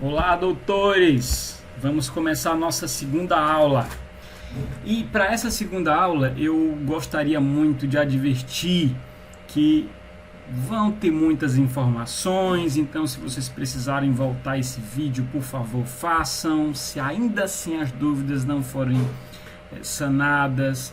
Olá, doutores! Vamos começar a nossa segunda aula. E para essa segunda aula, eu gostaria muito de advertir que vão ter muitas informações, então se vocês precisarem voltar esse vídeo, por favor, façam. Se ainda assim as dúvidas não forem sanadas,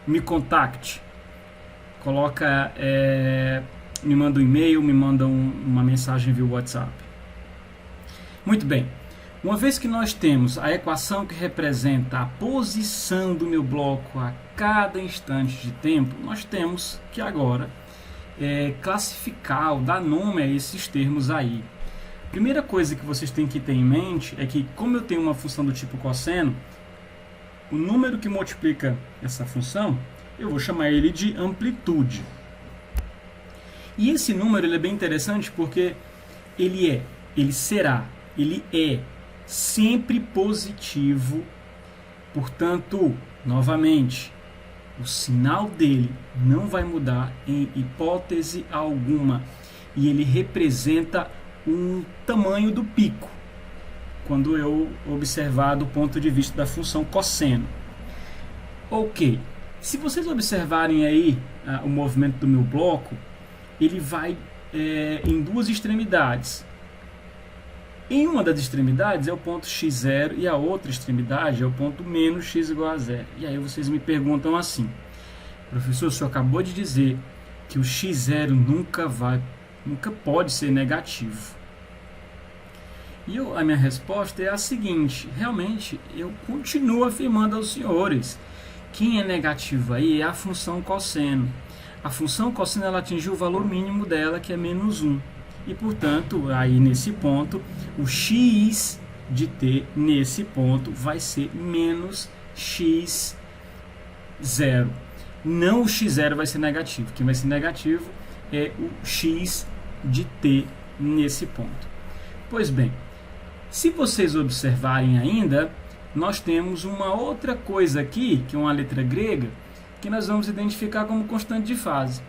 me contacte. Me manda um e-mail, me manda uma mensagem via WhatsApp. Muito bem, uma vez que nós temos a equação que representa a posição do meu bloco a cada instante de tempo, nós temos que agora classificar ou dar nome a esses termos aí. Primeira coisa que vocês têm que ter em mente é que, como eu tenho uma função do tipo cosseno, o número que multiplica essa função, eu vou chamar ele de amplitude. E esse número ele é bem interessante porque ele é sempre positivo, portanto, novamente, o sinal dele não vai mudar em hipótese alguma, e ele representa um tamanho do pico, quando eu observar do ponto de vista da função cosseno. Ok, se vocês observarem aí o movimento do meu bloco, ele vai em duas extremidades. Em uma das extremidades é o ponto x0 e a outra extremidade é o ponto menos x igual a zero. E aí vocês me perguntam assim: professor, o senhor acabou de dizer que o x0 nunca pode ser negativo. E a minha resposta é a seguinte: realmente eu continuo afirmando aos senhores, quem é negativo aí é a função cosseno. A função cosseno ela atingiu o valor mínimo dela, que é menos 1. E, portanto, aí nesse ponto, o x de t nesse ponto vai ser menos x0. Não o x0 vai ser negativo. Quem vai ser negativo é o x de t nesse ponto. Pois bem, se vocês observarem ainda, nós temos uma outra coisa aqui, que é uma letra grega, que nós vamos identificar como constante de fase.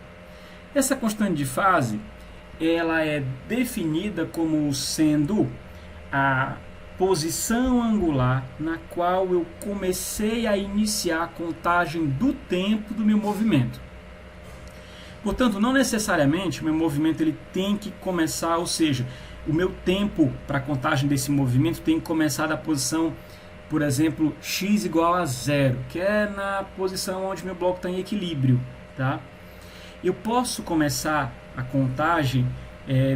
Essa constante de fase ela é definida como sendo a posição angular na qual eu comecei a iniciar a contagem do tempo do meu movimento. Portanto, não necessariamente o meu movimento ele tem que começar, ou seja, o meu tempo para a contagem desse movimento tem que começar da posição, por exemplo, x igual a 0, que é na posição onde meu bloco está em equilíbrio. Tá? Eu posso começar a contagem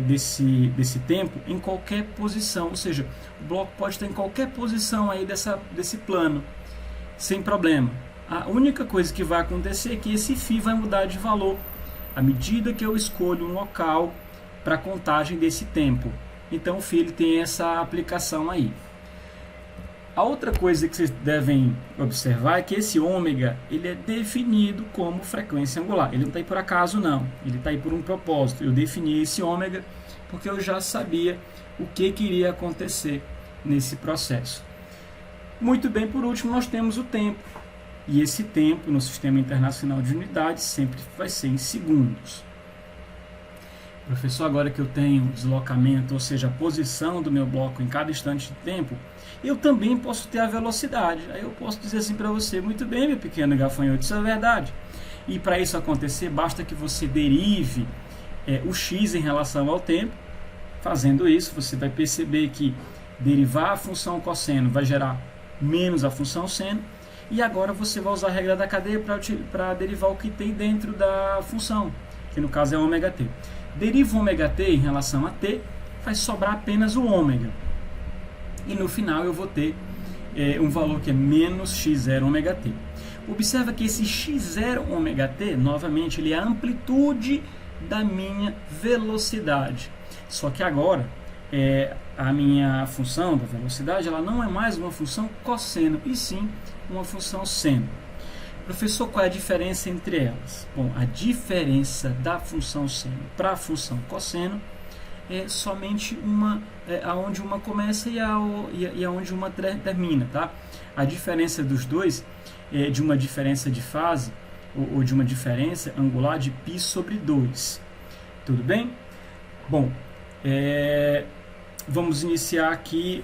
desse tempo em qualquer posição, ou seja, o bloco pode estar em qualquer posição aí desse plano, sem problema. A única coisa que vai acontecer é que esse φ vai mudar de valor à medida que eu escolho um local para a contagem desse tempo. Então o φ ele tem essa aplicação aí. A outra coisa que vocês devem observar é que esse ômega ele é definido como frequência angular. Ele não está aí por acaso, não. Ele está aí por um propósito. Eu defini esse ômega porque eu já sabia o que iria acontecer nesse processo. Muito bem, por último, nós temos o tempo. E esse tempo, no Sistema Internacional de Unidades, sempre vai ser em segundos. Professor, agora que eu tenho deslocamento, ou seja, a posição do meu bloco em cada instante de tempo, eu também posso ter a velocidade. Aí eu posso dizer assim para você: muito bem, meu pequeno gafanhoto, isso é verdade. E para isso acontecer, basta que você derive o x em relação ao tempo. Fazendo isso, você vai perceber que derivar a função cosseno vai gerar menos a função seno. E agora você vai usar a regra da cadeia para derivar o que tem dentro da função, que no caso é ômega t. Deriva o ômega t em relação a t, vai sobrar apenas o ômega. E no final eu vou ter um valor que é menos x0 ômega t. Observa que esse x0 ômega t, novamente, ele é a amplitude da minha velocidade. Só que agora, a minha função da velocidade ela não é mais uma função cosseno, e sim uma função seno. Professor, qual é a diferença entre elas? Bom, a diferença da função seno para a função cosseno é somente aonde uma começa e aonde uma termina, tá? A diferença dos dois é de uma diferença de fase ou de uma diferença angular de π sobre 2. Tudo bem? Bom, vamos iniciar aqui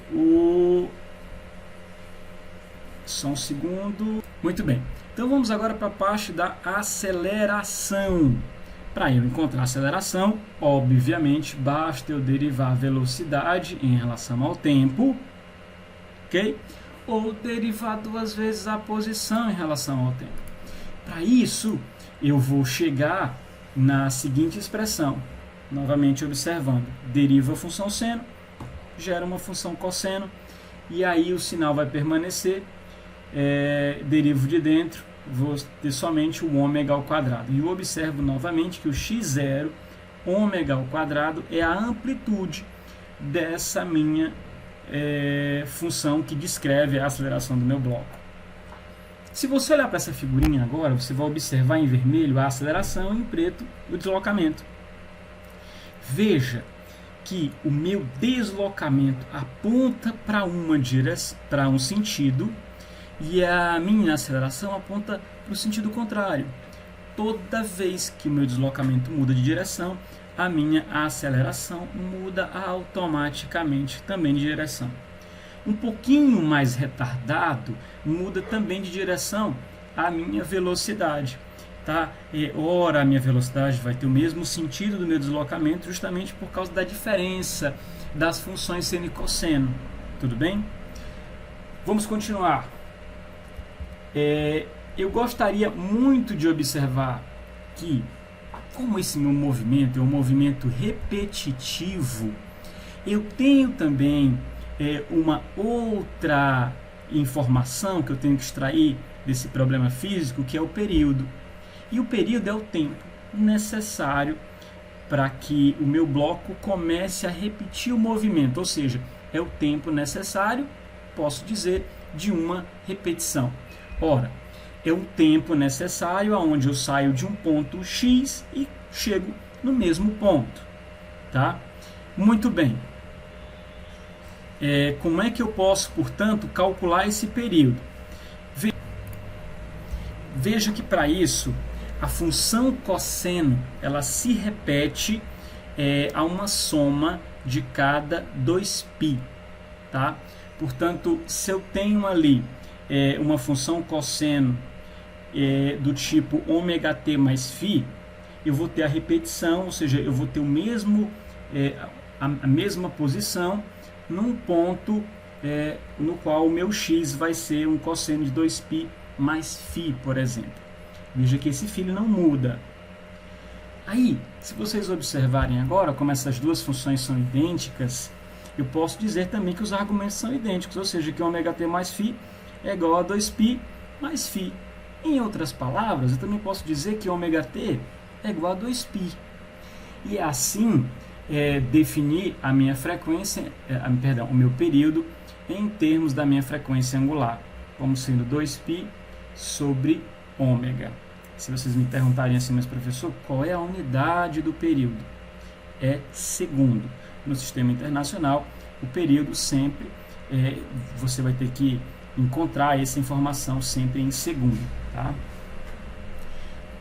só um segundo. Muito bem. Então vamos agora para a parte da aceleração. Para eu encontrar a aceleração, obviamente, basta eu derivar a velocidade em relação ao tempo, ok? Ou derivar duas vezes a posição em relação ao tempo. Para isso, eu vou chegar na seguinte expressão, novamente observando, derivo a função seno, gera uma função cosseno, e aí o sinal vai permanecer, derivo de dentro, vou ter somente o ômega ao quadrado. E eu observo novamente que o x0, ômega ao quadrado, é a amplitude dessa minha função que descreve a aceleração do meu bloco. Se você olhar para essa figurinha agora, você vai observar em vermelho a aceleração e em preto o deslocamento. Veja que o meu deslocamento aponta para um sentido e a minha aceleração aponta para o sentido contrário. Toda vez que o meu deslocamento muda de direção, a minha aceleração muda automaticamente também de direção. Um pouquinho mais retardado, muda também de direção a minha velocidade. Tá? Ora, a minha velocidade vai ter o mesmo sentido do meu deslocamento justamente por causa da diferença das funções seno e cosseno. Tudo bem? Vamos continuar. Eu gostaria muito de observar que, como esse meu movimento é um movimento repetitivo, eu tenho também uma outra informação que eu tenho que extrair desse problema físico, que é o período. E o período é o tempo necessário para que o meu bloco comece a repetir o movimento, ou seja, é o tempo necessário, posso dizer, de uma repetição. Ora, é o tempo necessário aonde eu saio de um ponto X e chego no mesmo ponto. Tá? Muito bem. Como é que eu posso, portanto, calcular esse período? Veja que para isso a função cosseno ela se repete a uma soma de cada 2π. Tá? Portanto, se eu tenho ali uma função cosseno do tipo ômega-t mais φ, eu vou ter a repetição, ou seja, eu vou ter a mesma posição num ponto no qual o meu x vai ser um cosseno de 2π mais φ, por exemplo. Veja que esse φ não muda. Aí, se vocês observarem agora como essas duas funções são idênticas, eu posso dizer também que os argumentos são idênticos, ou seja, que ômega-t mais φ é igual a 2π mais φ. Em outras palavras, eu também posso dizer que ômega-t é igual a 2π. E assim, definir a minha frequência, o meu período, em termos da minha frequência angular, como sendo 2π sobre ômega. Se vocês me perguntarem assim, mas professor, qual é a unidade do período? É segundo. No sistema internacional, o período sempre, você vai ter que encontrar essa informação sempre em segundo. Tá?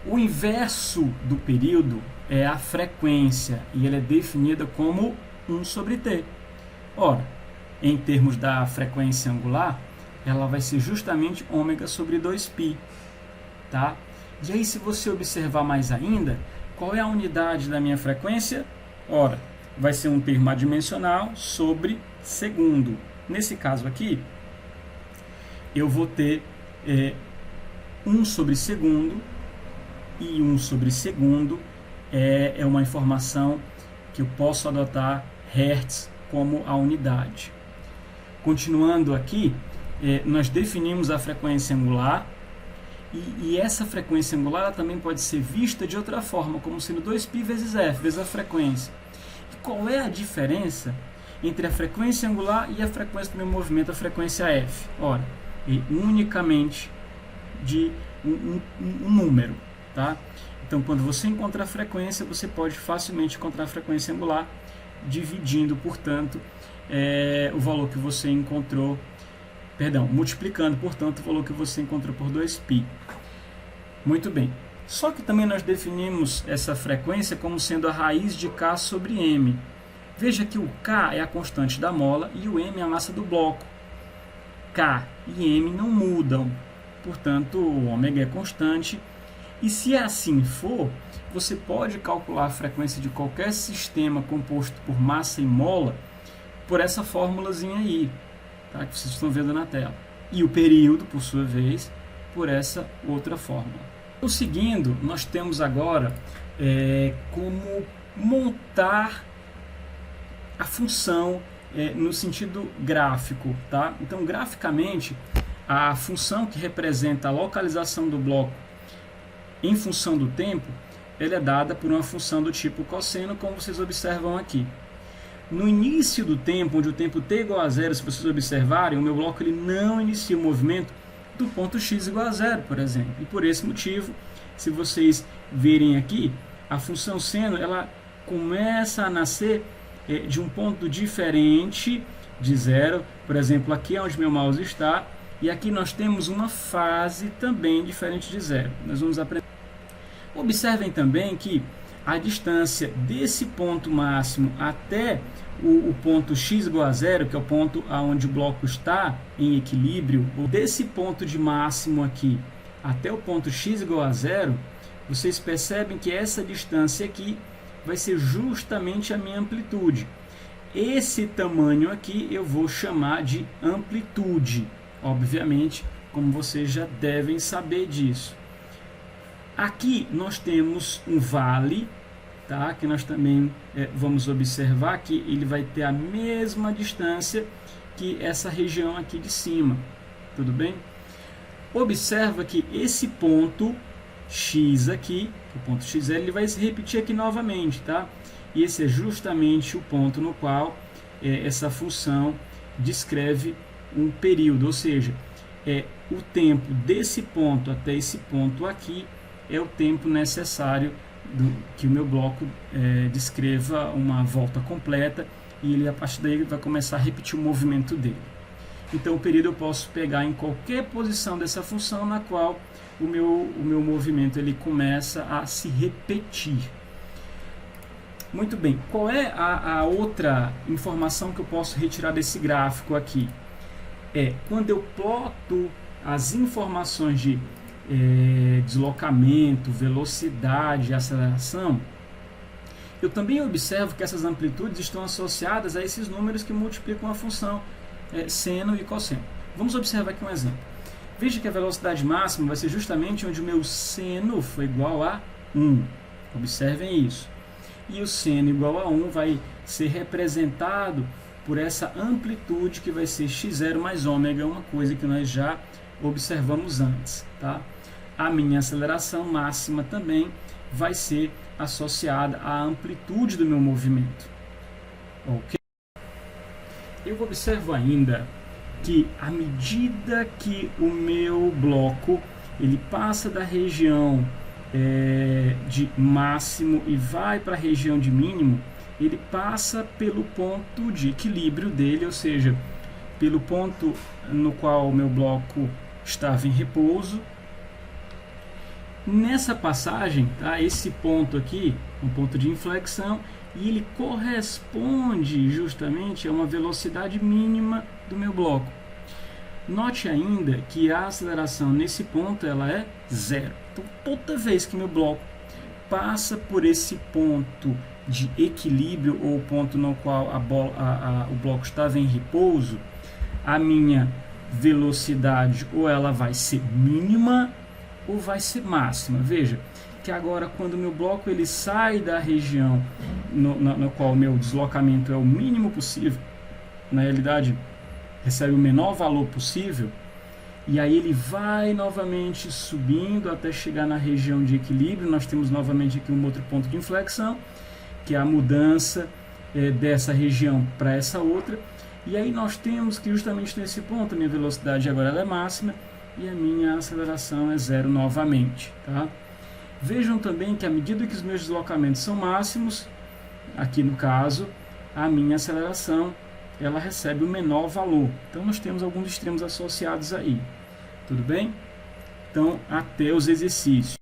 O inverso do período é a frequência, e ela é definida como 1 sobre t. Ora, em termos da frequência angular, ela vai ser justamente ômega sobre 2π. Tá? E aí, se você observar mais ainda, qual é a unidade da minha frequência? Ora, vai ser um termo adimensional sobre segundo. Nesse caso aqui, eu vou ter 1 sobre segundo, e 1 sobre segundo é uma informação que eu posso adotar Hertz como a unidade. Continuando aqui, nós definimos a frequência angular, e essa frequência angular ela também pode ser vista de outra forma, como sendo 2π vezes f, vezes a frequência. E qual é a diferença entre a frequência angular e a frequência do meu movimento, a frequência f? Ora, é unicamente de um número. Tá? Então, quando você encontra a frequência, você pode facilmente encontrar a frequência angular, dividindo, portanto, o valor que você encontrou, multiplicando, portanto, o valor que você encontrou por 2π. Muito bem. Só que também nós definimos essa frequência como sendo a raiz de k sobre m. Veja que o K é a constante da mola e o M é a massa do bloco. K e M não mudam, portanto o ômega é constante. E se assim for, você pode calcular a frequência de qualquer sistema composto por massa e mola por essa fórmulazinha aí, tá, que vocês estão vendo na tela. E o período, por sua vez, por essa outra fórmula. Então, seguindo, nós temos agora como montar a função no sentido gráfico. Tá? Então, graficamente, a função que representa a localização do bloco em função do tempo, ela é dada por uma função do tipo cosseno, como vocês observam aqui. No início do tempo, onde o tempo t igual a zero, se vocês observarem, o meu bloco ele não inicia o movimento do ponto x igual a zero, por exemplo. E por esse motivo, se vocês verem aqui, a função seno ela começa a nascer de um ponto diferente de zero. Por exemplo, aqui é onde meu mouse está, e aqui nós temos uma fase também diferente de zero. Nós vamos aprender. Observem também que a distância desse ponto máximo até o ponto x igual a zero, que é o ponto onde o bloco está em equilíbrio, ou desse ponto de máximo aqui até o ponto x igual a zero, vocês percebem que essa distância aqui vai ser justamente a minha amplitude. Esse tamanho aqui eu vou chamar de amplitude, obviamente, como vocês já devem saber disso. Aqui nós temos um vale, tá? Que nós também vamos observar que ele vai ter a mesma distância que essa região aqui de cima, tudo bem? Observa que esse ponto x aqui, o ponto XL, ele vai se repetir aqui novamente, tá? E esse é justamente o ponto no qual essa função descreve um período, ou seja, o tempo desse ponto até esse ponto aqui é o tempo necessário que o meu bloco descreva uma volta completa, e ele, a partir daí, vai começar a repetir o movimento dele. Então o período eu posso pegar em qualquer posição dessa função na qual o meu movimento ele começa a se repetir. Muito bem, qual é a outra informação que eu posso retirar desse gráfico aqui? Quando eu ploto as informações de deslocamento, velocidade, aceleração, eu também observo que essas amplitudes estão associadas a esses números que multiplicam a função seno e cosseno. Vamos observar aqui um exemplo. Veja que a velocidade máxima vai ser justamente onde o meu seno foi igual a 1. Observem isso. E o seno igual a 1 vai ser representado por essa amplitude que vai ser x0 mais ômega, uma coisa que nós já observamos antes, tá? A minha aceleração máxima também vai ser associada à amplitude do meu movimento. Ok? Eu observo ainda que à medida que o meu bloco ele passa da região de máximo e vai para a região de mínimo, ele passa pelo ponto de equilíbrio dele, ou seja, pelo ponto no qual o meu bloco estava em repouso. Nessa passagem, tá, esse ponto aqui, um ponto de inflexão, e ele corresponde justamente a uma velocidade mínima do meu bloco. Note ainda que a aceleração nesse ponto ela é zero. Então, toda vez que meu bloco passa por esse ponto de equilíbrio, ou ponto no qual o bloco estava em repouso, a minha velocidade ou ela vai ser mínima ou vai ser máxima. Veja que agora, quando o meu bloco ele sai da região no qual o meu deslocamento é o mínimo possível, na realidade recebe o menor valor possível, e aí ele vai novamente subindo até chegar na região de equilíbrio. Nós temos novamente aqui um outro ponto de inflexão, que é a mudança dessa região para essa outra. E aí nós temos que justamente nesse ponto a minha velocidade agora ela é máxima e a minha aceleração é zero novamente, tá? Vejam também que à medida que os meus deslocamentos são máximos, aqui no caso, a minha aceleração ela recebe o menor valor. Então nós temos alguns extremos associados aí. Tudo bem? Então, até os exercícios.